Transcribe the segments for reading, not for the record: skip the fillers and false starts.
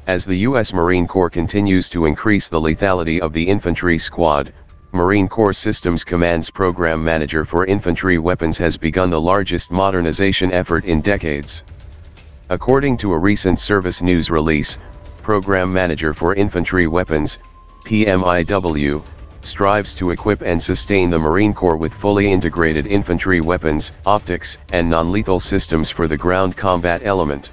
As the U.S. Marine Corps continues to increase the lethality of the infantry squad, Marine Corps Systems Command's Program Manager for Infantry Weapons has begun the largest modernization effort in decades. According to a recent service news release, Program Manager for Infantry Weapons, PMIW, strives to equip and sustain the Marine Corps with fully integrated infantry weapons, optics, and non-lethal systems for the ground combat element.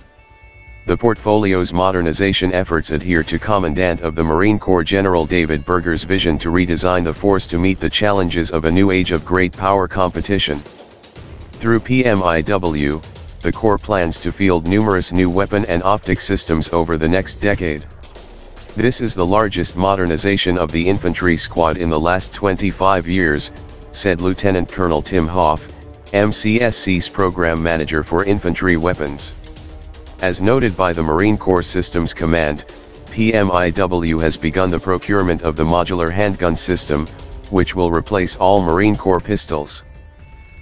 The portfolio's modernization efforts adhere to Commandant of the Marine Corps General David Berger's vision to redesign the force to meet the challenges of a new age of great power competition. Through PMIW, the Corps plans to field numerous new weapon and optic systems over the next decade. This is the largest modernization of the infantry squad in the last 25 years, said Lieutenant Colonel Tim Hoff, MCSC's Program Manager for Infantry Weapons. As noted by the Marine Corps Systems Command, PMIW has begun the procurement of the modular handgun system, which will replace all Marine Corps pistols.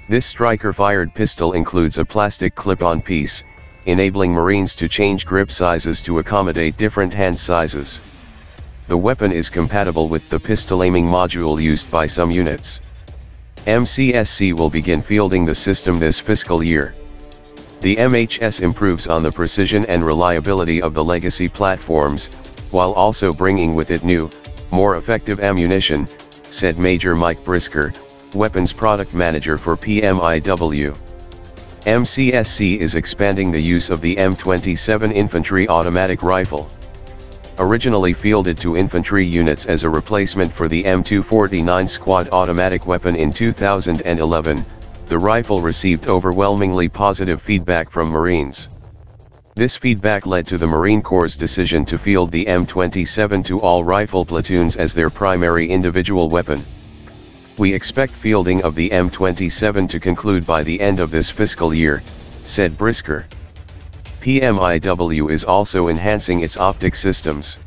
This striker-fired pistol includes a plastic clip-on piece, enabling Marines to change grip sizes to accommodate different hand sizes. The weapon is compatible with the pistol aiming module used by some units. MCSC will begin fielding the system this fiscal year. The MHS improves on the precision and reliability of the legacy platforms, while also bringing with it new, more effective ammunition, said Major Mike Brisker, Weapons Product Manager for PMIW. MCSC is expanding the use of the M27 infantry automatic rifle. Originally fielded to infantry units as a replacement for the M249 squad automatic weapon in 2011, the rifle received overwhelmingly positive feedback from Marines. This feedback led to the Marine Corps' decision to field the M27 to all rifle platoons as their primary individual weapon. We expect fielding of the M27 to conclude by the end of this fiscal year, said Brisker. PMIW is also enhancing its optic systems.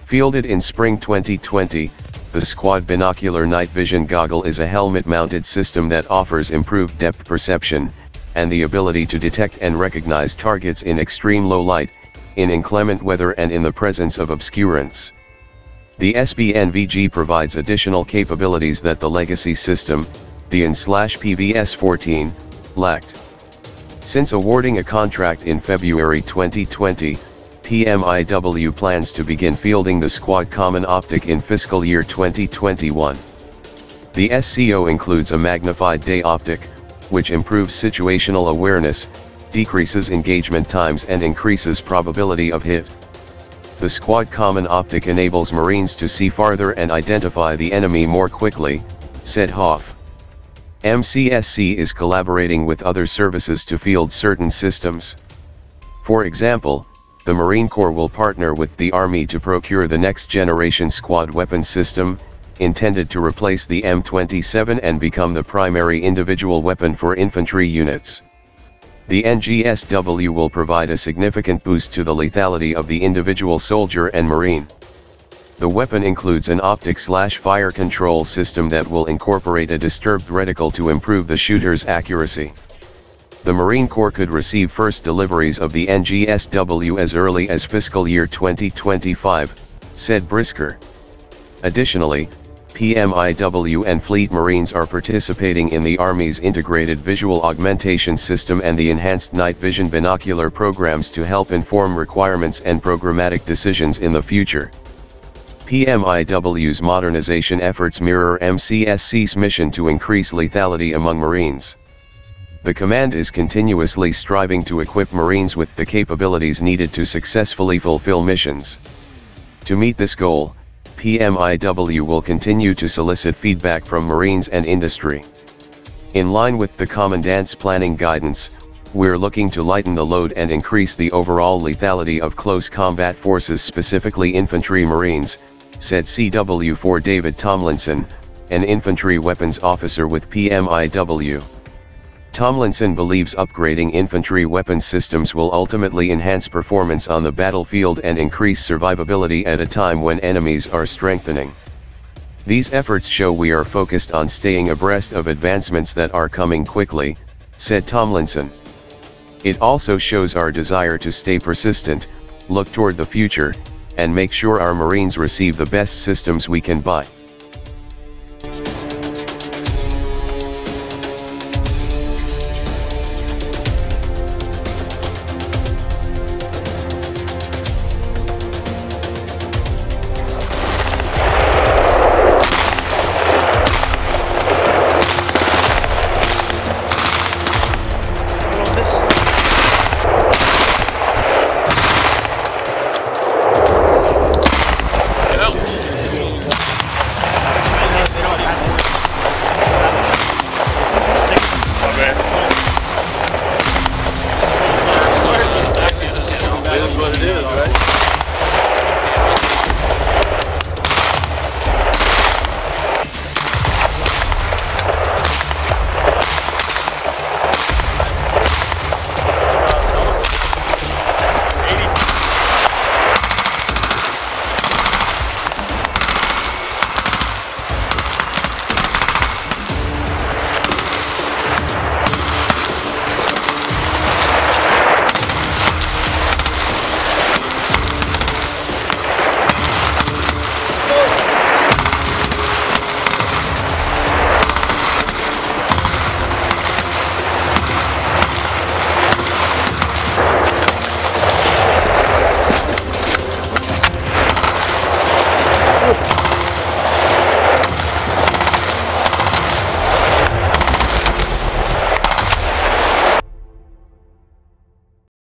Fielded in spring 2020, the Squad Binocular Night Vision Goggle is a helmet-mounted system that offers improved depth perception, and the ability to detect and recognize targets in extreme low light, in inclement weather and in the presence of obscurance. The SBNVG provides additional capabilities that the legacy system, the IN/PVS-14, lacked. Since awarding a contract in February 2020, PMIW plans to begin fielding the Squad Common Optic in fiscal year 2021. The SCO includes a magnified day optic, which improves situational awareness, decreases engagement times and increases probability of hit. The Squad Common Optic enables Marines to see farther and identify the enemy more quickly, said Hoff. MCSC is collaborating with other services to field certain systems. For example, the Marine Corps will partner with the Army to procure the next-generation squad weapon system, intended to replace the M27 and become the primary individual weapon for infantry units. The NGSW will provide a significant boost to the lethality of the individual soldier and Marine. The weapon includes an optic/fire control system that will incorporate a disturbed reticle to improve the shooter's accuracy. The Marine Corps could receive first deliveries of the NGSW as early as fiscal year 2025, said Brisker. Additionally, PMIW and Fleet Marines are participating in the Army's Integrated Visual Augmentation System and the Enhanced Night Vision Binocular programs to help inform requirements and programmatic decisions in the future. PMIW's modernization efforts mirror MCSC's mission to increase lethality among Marines. The command is continuously striving to equip Marines with the capabilities needed to successfully fulfill missions. To meet this goal, PMIW will continue to solicit feedback from Marines and industry. In line with the Commandant's planning guidance, we're looking to lighten the load and increase the overall lethality of close combat forces, specifically infantry Marines, said CW4 David Tomlinson, an infantry weapons officer with PMIW. Tomlinson believes upgrading infantry weapons systems will ultimately enhance performance on the battlefield and increase survivability at a time when enemies are strengthening. These efforts show we are focused on staying abreast of advancements that are coming quickly, said Tomlinson. It also shows our desire to stay persistent, look toward the future, and make sure our Marines receive the best systems we can buy.